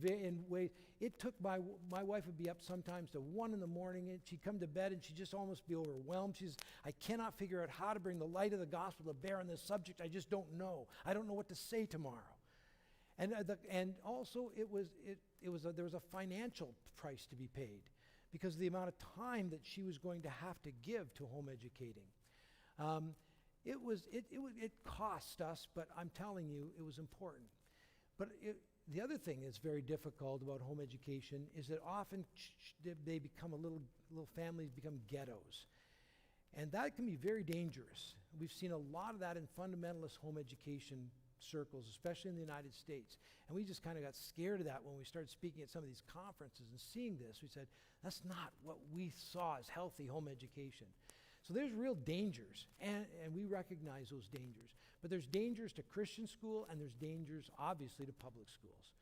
ways. It took my wife would be up sometimes to 1 in the morning, and she'd come to bed and she'd just almost be overwhelmed. I cannot figure out how to bring the light of the gospel to bear on this subject. I just don't know. I don't know what to say tomorrow. And also there was a financial price to be paid, because of the amount of time that she was going to have to give to home educating. It cost us, but I'm telling you, it was important. But the other thing that's very difficult about home education is that often they become little families become ghettos. And that can be very dangerous. We've seen a lot of that in fundamentalist home education circles, especially in the United States. And we just kind of got scared of that when we started speaking at some of these conferences and seeing this. We said, that's not what we saw as healthy home education. So there's real dangers, and we recognize those dangers. But there's dangers to Christian school, and there's dangers, obviously, to public schools.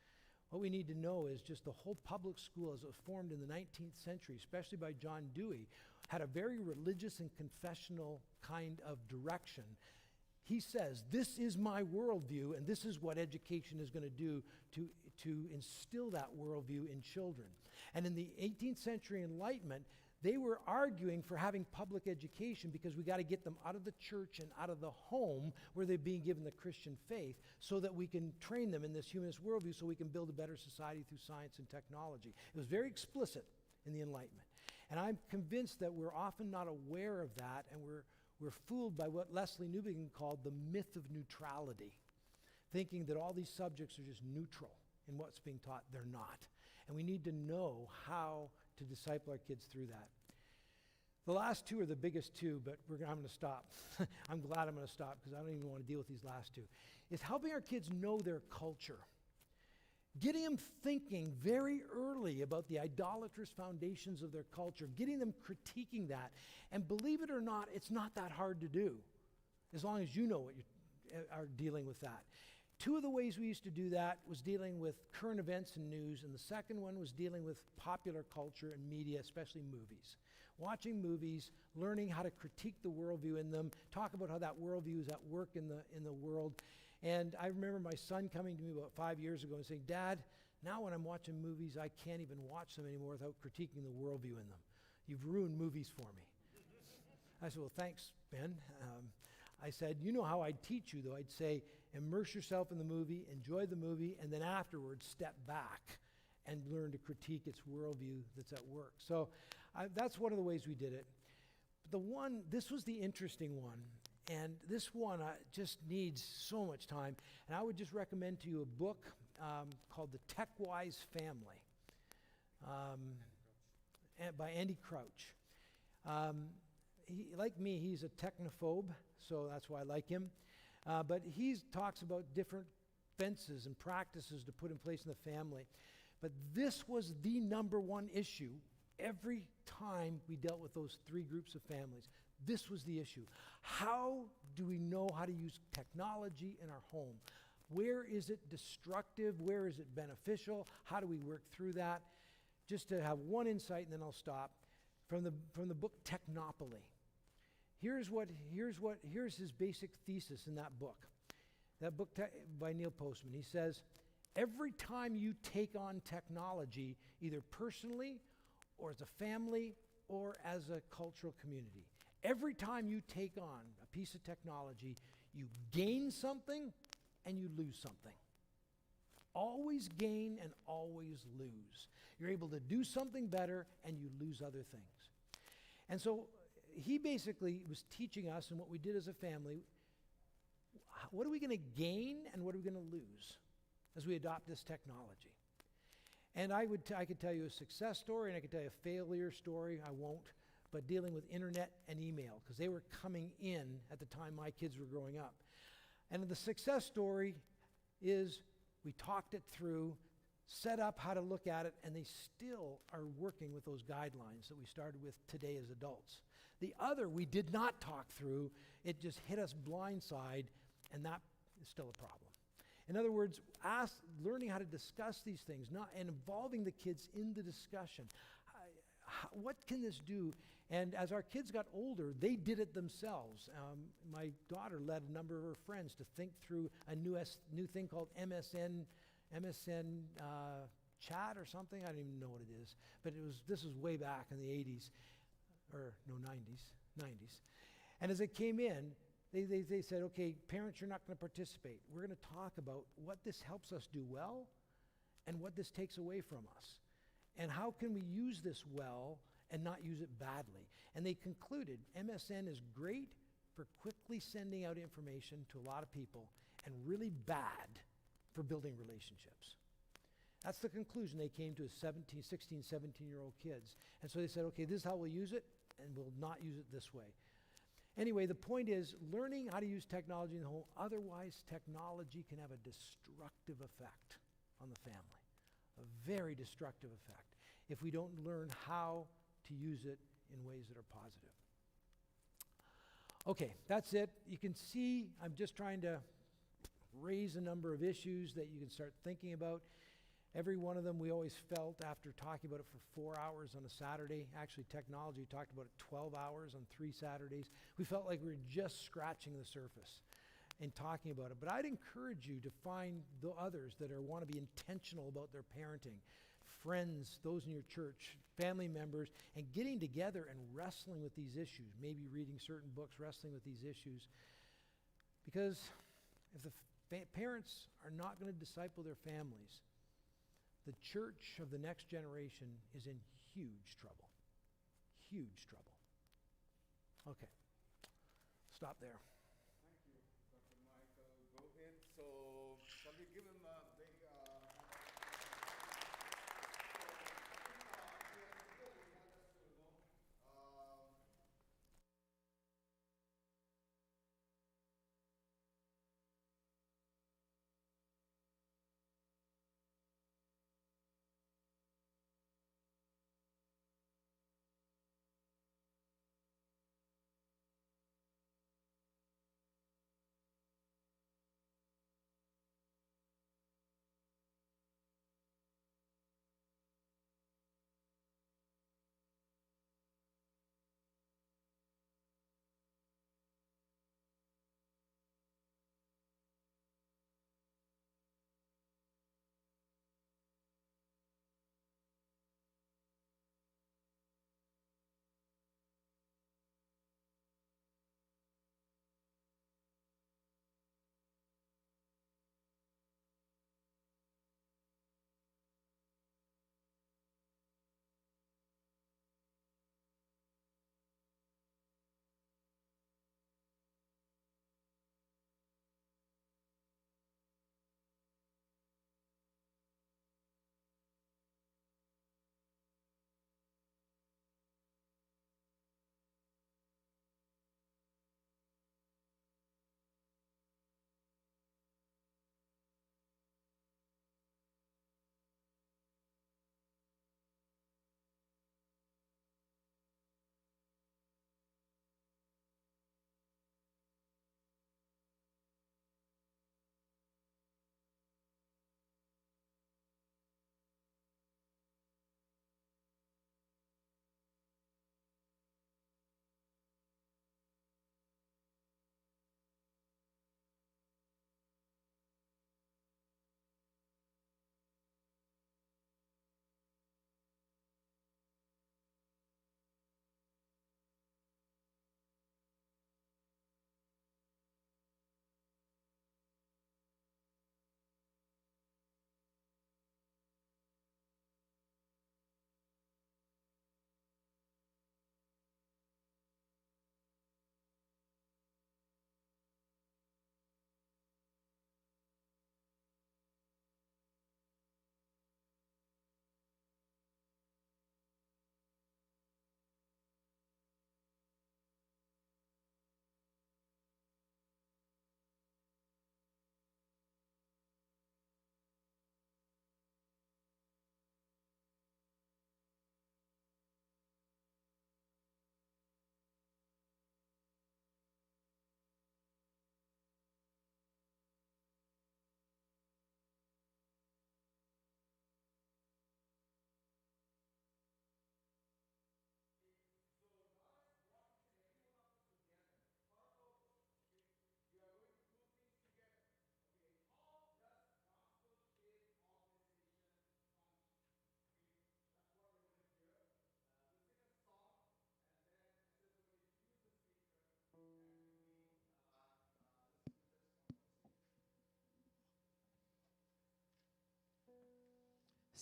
What we need to know is just the whole public school, as it was formed in the 19th century, especially by John Dewey, had a very religious and confessional kind of direction. He says, this is my worldview, and this is what education is going to do to instill that worldview in children. And in the 18th century Enlightenment, they were arguing for having public education because we got to get them out of the church and out of the home where they're being given the Christian faith so that we can train them in this humanist worldview so we can build a better society through science and technology. It was very explicit in the Enlightenment. And I'm convinced that we're often not aware of that, and we're fooled by what Leslie Newbigin called the myth of neutrality, thinking that all these subjects are just neutral in what's being taught. They're not. And we need to know how to disciple our kids through that. The last two are the biggest two, but I'm going to stop. I'm glad I'm going to stop because I don't even want to deal with these last two. Is helping our kids know their culture. Getting them thinking very early about the idolatrous foundations of their culture. Getting them critiquing that. And believe it or not, it's not that hard to do, as long as you know what you are dealing with that. Two of the ways we used to do that was dealing with current events and news, and the second one was dealing with popular culture and media, especially movies. Watching movies, learning how to critique the worldview in them, talk about how that worldview is at work in the world. And I remember my son coming to me about 5 years ago and saying, Dad, now when I'm watching movies, I can't even watch them anymore without critiquing the worldview in them. You've ruined movies for me. I said, well, thanks, Ben. I said, you know how I'd teach you, though. I'd say, immerse yourself in the movie, enjoy the movie, and then afterwards step back and learn to critique its worldview that's at work. So that's one of the ways we did it. This was the interesting one, and this one just needs so much time. And I would just recommend to you a book called The Tech-Wise Family by Andy Crouch. Like me, he's a technophobe, so that's why I like him. But he talks about different fences and practices to put in place in the family. But this was the number one issue every time we dealt with those three groups of families. This was the issue. How do we know how to use technology in our home? Where is it destructive? Where is it beneficial? How do we work through that? Just to have one insight, and then I'll stop. From the book Technopoly. Here's his basic thesis in that book. That book by Neil Postman. He says, every time you take on technology, either personally or as a family or as a cultural community, every time you take on a piece of technology, you gain something and you lose something. Always gain and always lose. You're able to do something better and you lose other things. And so he basically was teaching us, and what we did as a family, what are we going to gain and what are we going to lose as we adopt this technology? And I could tell you a success story, and I could tell you a failure story. I won't, but dealing with internet and email, because they were coming in at the time my kids were growing up. And the success story is we talked it through, set up how to look at it, and they still are working with those guidelines that we started with today as adults. The other we did not talk through. It just hit us blindside, and that is still a problem. In other words, learning how to discuss these things, and involving the kids in the discussion. What can this do? And as our kids got older, they did it themselves. My daughter led a number of her friends to think through a new thing called MSN chat or something. I don't even know what it is. But this was way back in the 80s, or no, 90s. And as it came in, they said, okay, parents, you're not going to participate. We're going to talk about what this helps us do well and what this takes away from us. And how can we use this well and not use it badly? And they concluded MSN is great for quickly sending out information to a lot of people and really bad for building relationships. That's the conclusion they came to as 16, 17-year-old kids. And so they said, okay, this is how we'll use it, and we'll not use it this way. Anyway, the point is learning how to use technology in the home. Otherwise, technology can have a destructive effect on the family, a very destructive effect, if we don't learn how to use it in ways that are positive. Okay, that's it. You can see I'm just trying to raise a number of issues that you can start thinking about. Every one of them we always felt after talking about it for 4 hours on a Saturday. Actually, technology, we talked about it 12 hours on 3 Saturdays. We felt like we were just scratching the surface. and talking about it. But I'd encourage you to find the others that want to be intentional about their parenting, friends, those in your church, family members, and getting together and wrestling with these issues, maybe reading certain books, wrestling with these issues. Because if the parents are not going to disciple their families, the church of the next generation is in huge trouble. Huge trouble. Okay. Stop there. Thank you, Dr. Michael Goheen. So, shall we give him a big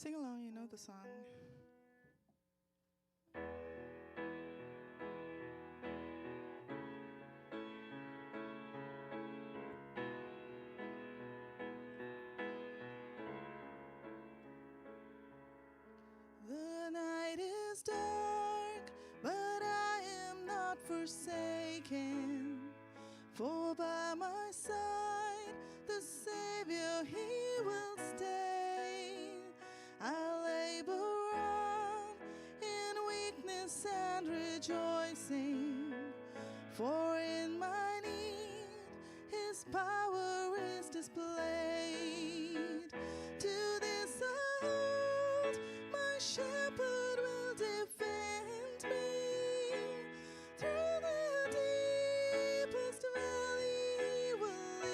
Sing along, you know the song. The night is dark, but I am not forsaken. For by my side, the Savior, He will stay. I labor on in weakness and rejoicing, for in my need His power is displayed. To this I hold, my shepherd will defend me. Through the deepest valley He will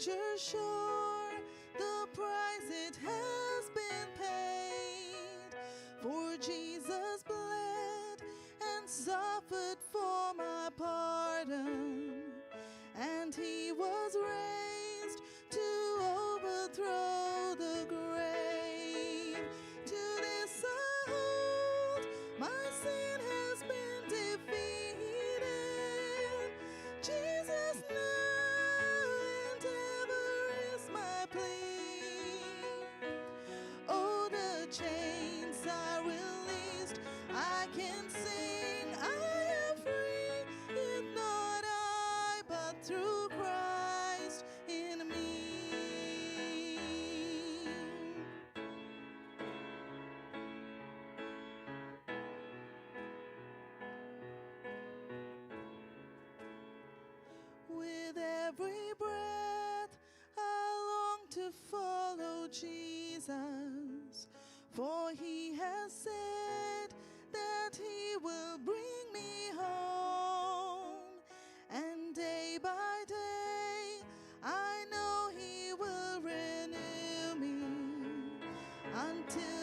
future sure, the price it has been paid. For Jesus bled and suffered for my pardon, and he was raised to overthrow the grave. To this I hold, my sin has been defeated. Jesus now and ever is my plea. Oh, the chains are released, I can sing, I am free, yet not I, but through Christ in me. With every breath, I long to follow Jesus, for he has said that he will bring me home, and day by day, I know he will renew me until